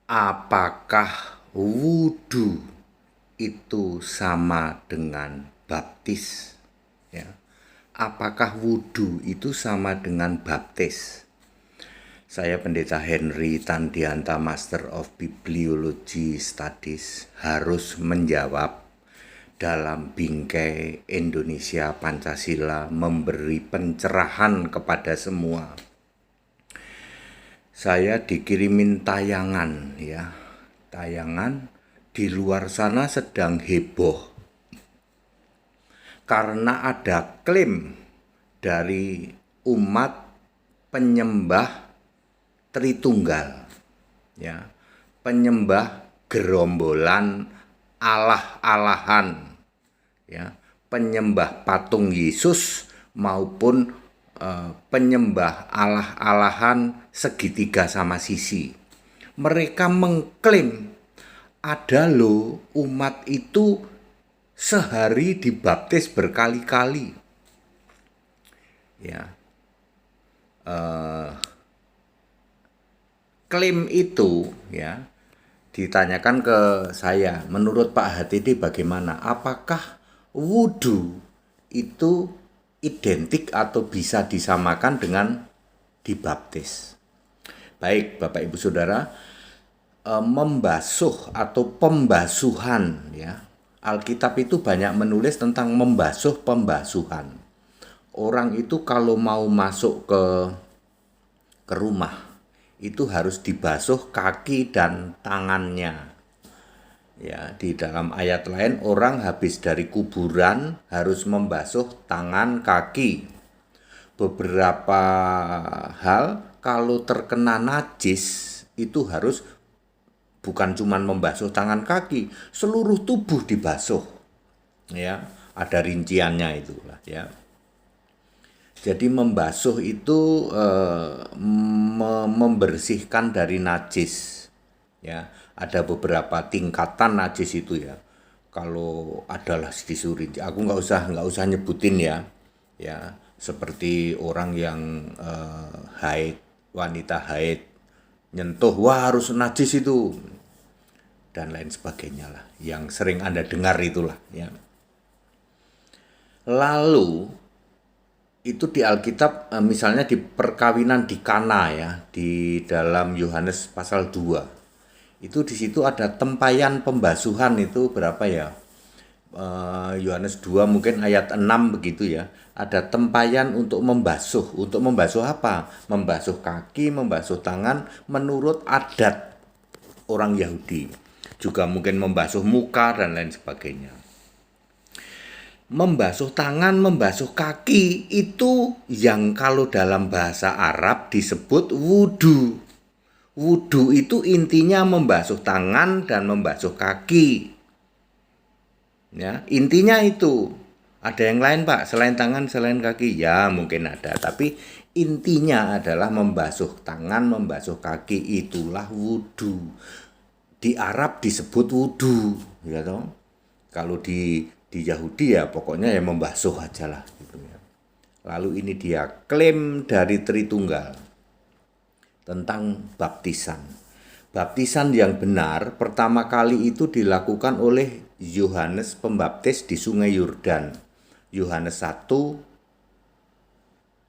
Apakah wudhu itu sama dengan baptis? Ya. Apakah wudhu itu sama dengan baptis? Saya Pendeta Henry Tandianta, Master of Bibliology Studies, harus menjawab dalam bingkai Indonesia Pancasila memberi pencerahan kepada semua. Saya dikirimin tayangan ya. Tayangan di luar sana sedang heboh karena ada klaim dari umat penyembah Tritunggal ya, penyembah gerombolan Allah-alahan ya, penyembah patung Yesus maupun penyembah Allah-alahan segitiga sama sisi. Mereka mengklaim ada loh umat itu sehari dibaptis berkali-kali. Ya, klaim itu ya ditanyakan ke saya, menurut Pak HTD bagaimana? Apakah wudhu itu identik atau bisa disamakan dengan dibaptis? Baik Bapak Ibu Saudara, membasuh atau pembasuhan ya. Alkitab itu banyak menulis tentang membasuh pembasuhan. Orang itu kalau mau masuk ke rumah itu harus dibasuh kaki dan tangannya. Ya, di dalam ayat lain orang habis dari kuburan harus membasuh tangan kaki. Beberapa hal kalau terkena najis itu harus bukan cuma membasuh tangan kaki, seluruh tubuh dibasuh. Ya, ada rinciannya itulah ya. Jadi membasuh itu membersihkan dari najis. Ya, ada beberapa tingkatan najis itu ya. Kalau adalah disuruh rinci, aku nggak usah nyebutin ya. Ya, seperti orang yang haid, wanita haid, nyentuh, wah harus najis itu dan lain sebagainya lah. Yang sering Anda dengar itulah ya. Lalu itu di Alkitab misalnya di perkawinan di Kana ya, di dalam Yohanes pasal 2. Itu di situ ada tempayan pembasuhan itu berapa ya? Yohanes 2 mungkin ayat 6 begitu ya. Ada tempayan untuk membasuh. Untuk membasuh apa? Membasuh kaki, membasuh tangan menurut adat orang Yahudi. Juga mungkin membasuh muka dan lain sebagainya. Membasuh tangan, membasuh kaki itu yang kalau dalam bahasa Arab disebut wudhu. Wudhu itu intinya membasuh tangan dan membasuh kaki. Ya, intinya itu. Ada yang lain Pak, selain tangan, selain kaki? Ya mungkin ada, tapi intinya adalah membasuh tangan, membasuh kaki, itulah wudhu. Di Arab disebut wudhu, ya toh. Kalau di Yahudi ya pokoknya ya membasuh aja lah gitu ya. Lalu ini dia klaim dari Tritunggal tentang baptisan. Baptisan yang benar pertama kali itu dilakukan oleh Yohanes Pembaptis di Sungai Yordan. Yohanes 1,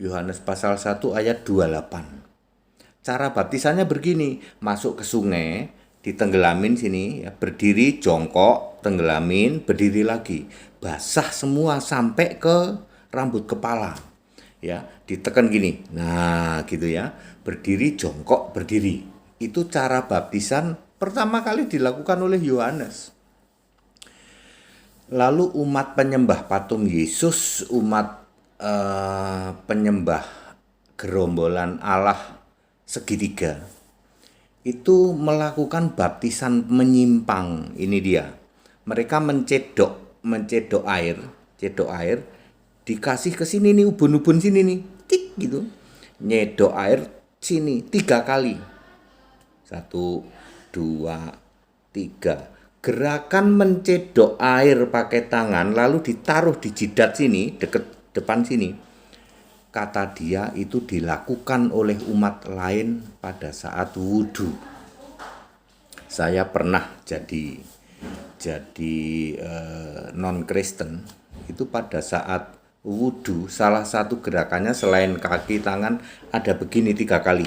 Yohanes pasal 1 ayat 28. Cara baptisannya begini, masuk ke sungai, ditenggelamin sini ya, berdiri jongkok, tenggelamin, berdiri lagi, basah semua sampai ke rambut kepala ya, ditekan gini, nah gitu ya, berdiri jongkok berdiri. Itu cara baptisan pertama kali dilakukan oleh Yohanes. Lalu umat penyembah patung Yesus, umat penyembah gerombolan Allah segitiga itu melakukan baptisan menyimpang. Ini dia. Mereka mencedok air, dikasih ke sini nih, ubun-ubun sini nih, tik gitu. Nyedok air sini 3 kali. 1, 2, 3. Gerakan mencedok air pakai tangan lalu ditaruh di jidat sini, deket depan sini. Kata dia itu dilakukan oleh umat lain pada saat wudhu. Saya pernah jadi non Kristen itu pada saat wudhu, salah satu gerakannya selain kaki tangan ada begini 3 kali,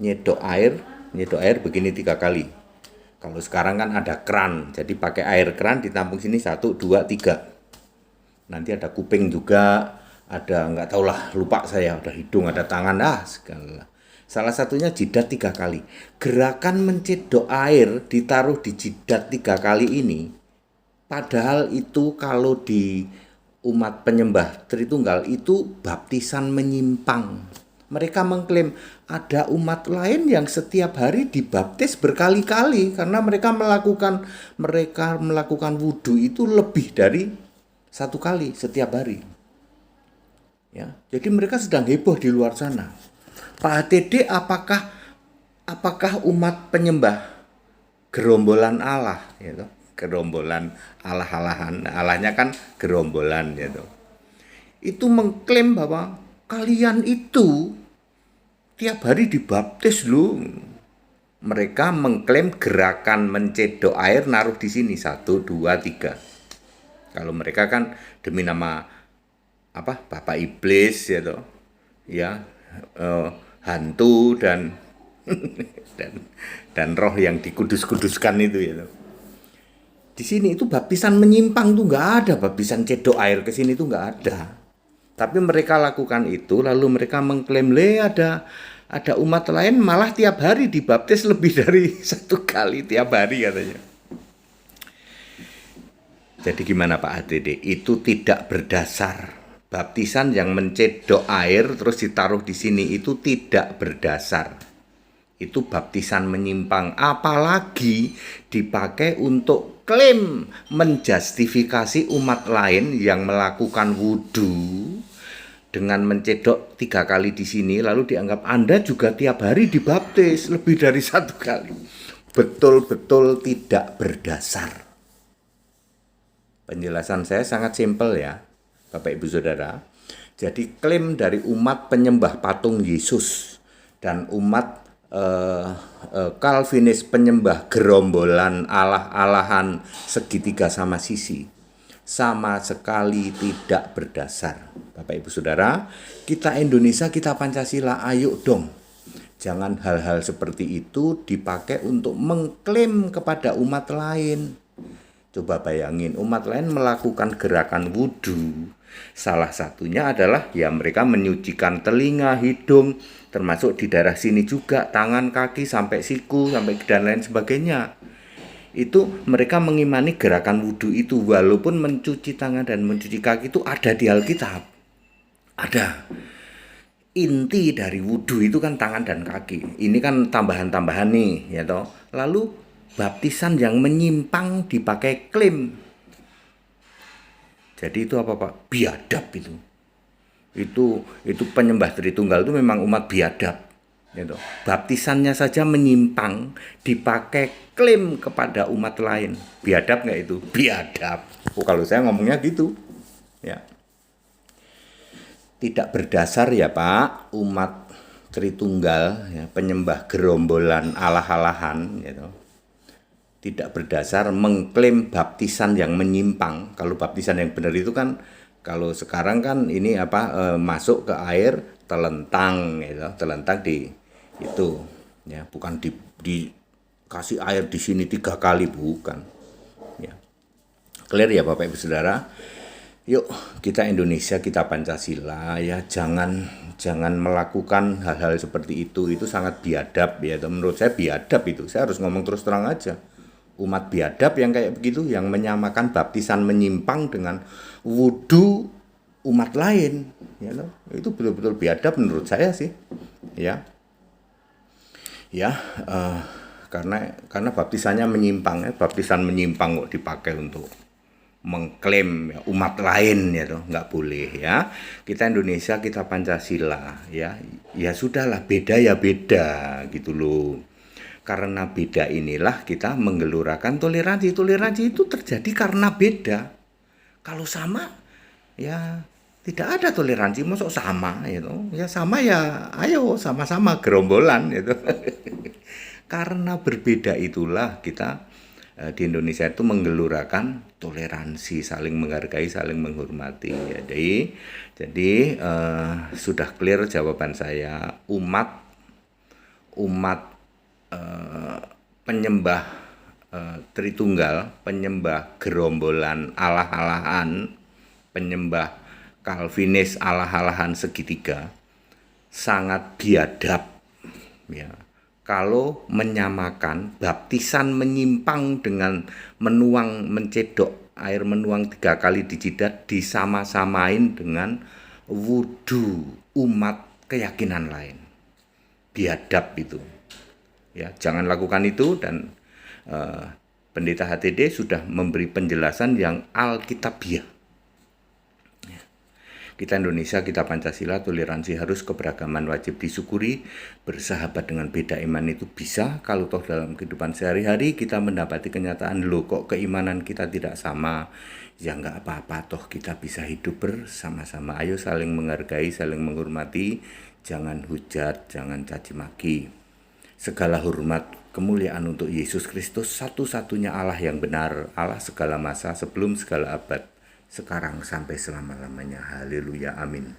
nyedok air begini 3 kali. Kalau sekarang kan ada kran, jadi pakai air kran ditampung sini 1, 2, 3. Nanti ada kuping juga, ada nggak tahu lah, lupa saya, ada hidung, ada tangan, segala. Salah satunya jidat 3 kali. Gerakan mencedok air ditaruh di jidat 3 kali ini, padahal itu kalau di umat penyembah Tritunggal itu baptisan menyimpang. Mereka mengklaim ada umat lain yang setiap hari dibaptis berkali-kali karena mereka melakukan wudhu itu lebih dari 1 kali setiap hari. Ya, jadi mereka sedang heboh di luar sana. Pak HTD, apakah umat penyembah gerombolan Allah, gitu? Gerombolan Allah-allahan, Allahnya kan gerombolan, gitu. Itu mengklaim bahwa kalian itu tiap hari dibaptis loh. Mereka mengklaim gerakan mencedok air naruh di sini 1, 2, 3. Kalau mereka kan demi nama Bapak Iblis, gitu. Ya, hantu dan dan roh yang dikudus-kuduskan itu, gitu. Di sini itu baptisan menyimpang tuh nggak ada, baptisan cedok air ke sini tuh nggak ada. Tapi mereka lakukan itu, lalu mereka mengklaim ada umat lain malah tiap hari dibaptis lebih dari 1 kali tiap hari katanya. Jadi gimana Pak HTD? Itu tidak berdasar. Baptisan yang mencedok air terus ditaruh di sini itu tidak berdasar. Itu baptisan menyimpang, apalagi dipakai untuk klaim menjustifikasi umat lain yang melakukan wudhu dengan mencedok 3 kali di sini, lalu dianggap Anda juga tiap hari dibaptis lebih dari 1 kali. Betul-betul tidak berdasar. Penjelasan saya sangat simpel ya, Bapak Ibu Saudara. Jadi klaim dari umat penyembah patung Yesus dan umat Calvinis penyembah gerombolan Allah-allahan segitiga sama sisi sama sekali tidak berdasar. Bapak Ibu Saudara, kita Indonesia, kita Pancasila, ayo dong. Jangan hal-hal seperti itu dipakai untuk mengklaim kepada umat lain. Coba bayangin, umat lain melakukan gerakan wudhu. Salah satunya adalah ya mereka menyucikan telinga, hidung, termasuk di daerah sini juga, tangan, kaki, sampai siku, sampai dan lain sebagainya. Itu mereka mengimani gerakan wudhu itu, walaupun mencuci tangan dan mencuci kaki itu ada di Alkitab. Ada. Inti dari wudhu itu kan tangan dan kaki. Ini kan tambahan-tambahan nih, ya toh. Lalu baptisan yang menyimpang dipakai klaim. Jadi itu apa Pak? Biadab itu. Itu penyembah Tritunggal itu memang umat biadab. Gitu. Baptisannya saja menyimpang dipakai klaim kepada umat lain. Biadab nggak itu? Biadab. Kalau saya ngomongnya gitu. Ya. Tidak berdasar ya Pak, umat Tritunggal, ya, penyembah gerombolan Allah-allahan, gitu. Tidak berdasar mengklaim baptisan yang menyimpang. Kalau baptisan yang benar itu kan, kalau sekarang kan ini masuk ke air telentang, gitu, telentang di itu, ya, bukan dikasih air di sini 3 kali, bukan. Ya. Clear ya Bapak Ibu Saudara. Yuk kita Indonesia, kita Pancasila, ya jangan melakukan hal-hal seperti itu sangat biadab ya. Menurut saya biadab itu, saya harus ngomong terus terang aja. Umat biadab yang kayak begitu, yang menyamakan baptisan menyimpang dengan wudhu umat lain, ya, itu betul-betul biadab menurut saya sih, ya, karena baptisannya menyimpang, ya, baptisan menyimpang kok dipakai untuk mengklaim ya, umat lain ya toh, nggak boleh ya. Kita Indonesia, kita Pancasila, ya sudahlah, beda ya beda gitu loh. Karena beda inilah kita menggelurakan toleransi. Toleransi itu terjadi karena beda. Kalau sama, ya tidak ada toleransi. Masuk sama, gitu. Ya sama ya, ayo sama-sama gerombolan, gitu. Karena berbeda itulah kita di Indonesia itu menggelurakan toleransi, saling menghargai, saling menghormati. Jadi sudah clear jawaban saya. Umat penyembah Tritunggal, penyembah gerombolan Allah-allahan, penyembah Calvinis Allah-allahan segitiga sangat biadab ya. Kalau menyamakan baptisan menyimpang dengan mencedok air menuang 3 kali di jidat disama-samain dengan wudhu umat keyakinan lain. Biadab itu. Ya, jangan lakukan itu dan Pendeta HTD sudah memberi penjelasan yang alkitabiah. Kita Indonesia, kita Pancasila, toleransi harus, keberagaman wajib disyukuri, bersahabat dengan beda iman itu bisa, kalau toh dalam kehidupan sehari-hari kita mendapati kenyataan, loh kok keimanan kita tidak sama, ya nggak apa-apa, toh kita bisa hidup bersama-sama. Ayo saling menghargai, saling menghormati, jangan hujat, jangan caci maki. Segala hormat, kemuliaan untuk Yesus Kristus, satu-satunya Allah yang benar, Allah segala masa, sebelum segala abad, sekarang sampai selama-lamanya. Haleluya, amin.